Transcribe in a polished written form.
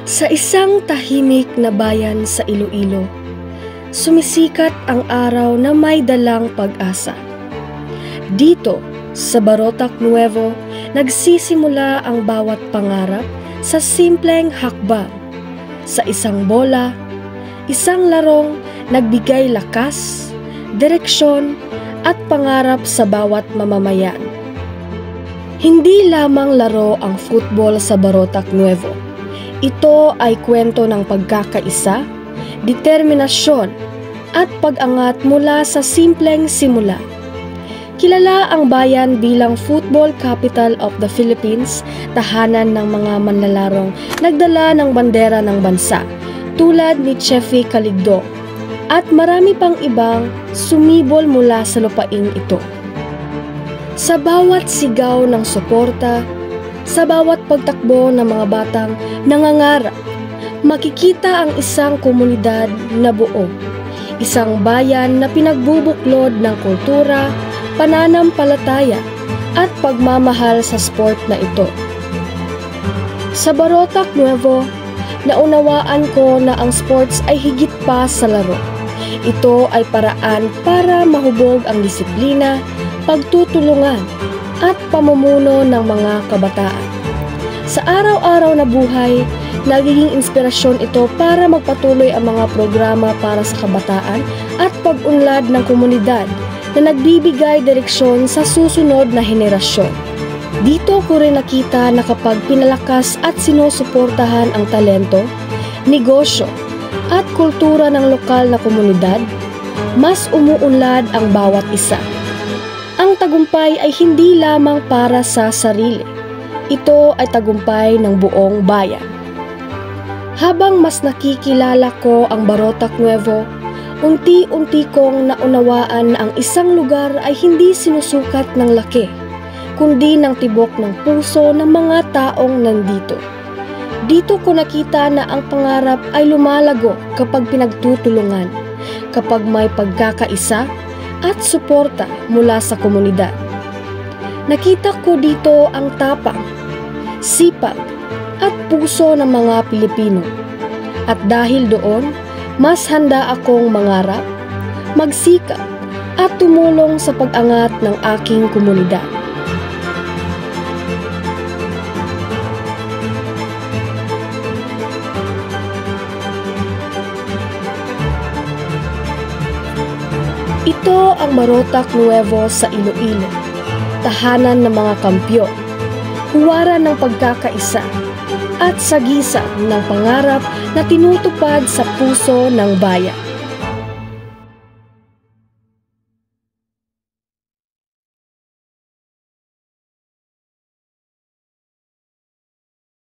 Sa isang tahimik na bayan sa Iloilo, sumisikat ang araw na may dalang pag-asa. Dito, sa Barotac Nuevo, nagsisimula ang bawat pangarap sa simpleng hakbang. Sa isang bola, isang larong nagbigay lakas, direksyon at pangarap sa bawat mamamayan. Hindi lamang laro ang football sa Barotac Nuevo. Ito ay kwento ng pagkakaisa, determinasyon at pag-angat mula sa simpleng simula. Kilala ang bayan bilang Football Capital of the Philippines, tahanan ng mga manlalarong nagdala ng bandera ng bansa tulad ni Cheffy Caligdo at marami pang ibang sumibol mula sa lupaing ito. Sa bawat sigaw ng suporta, sa bawat pagtakbo ng mga batang nangangarap, makikita ang isang komunidad na buo, isang bayan na pinagbubuklod ng kultura, pananampalataya at pagmamahal sa sport na ito. Sa Barotac Nuevo, naunawaan ko na ang sports ay higit pa sa laro. Ito ay paraan para mahubog ang disiplina, pagtutulungan at pamumuno ng mga kabataan. Sa araw-araw na buhay, nagiging inspirasyon ito para magpatuloy ang mga programa para sa kabataan at pag-unlad ng komunidad na nagbibigay direksyon sa susunod na henerasyon. Dito ko rin nakita na kapag pinalakas at sinusuportahan ang talento, negosyo at kultura ng lokal na komunidad, mas umuunlad ang bawat isa. Ang tagumpay ay hindi lamang para sa sarili. Ito ay tagumpay ng buong bayan. Habang mas nakikilala ko ang Barotac Nuevo, unti-unti kong naunawaan na ang isang lugar ay hindi sinusukat ng laki, kundi ng tibok ng puso ng mga taong nandito. Dito ko nakita na ang pangarap ay lumalago kapag pinagtutulungan, kapag may pagkakaisa at suporta mula sa komunidad. Nakita ko dito ang tapang, sipag at puso ng mga Pilipino. At dahil doon, mas handa akong mangarap, magsikap at tumulong sa pag-angat ng aking komunidad. Ito ang Barotac Nuevo sa Iloilo, tahanan ng mga kampyon, huwaran ng pagkakaisa, at sagisag ng pangarap na tinutupad sa puso ng bayan.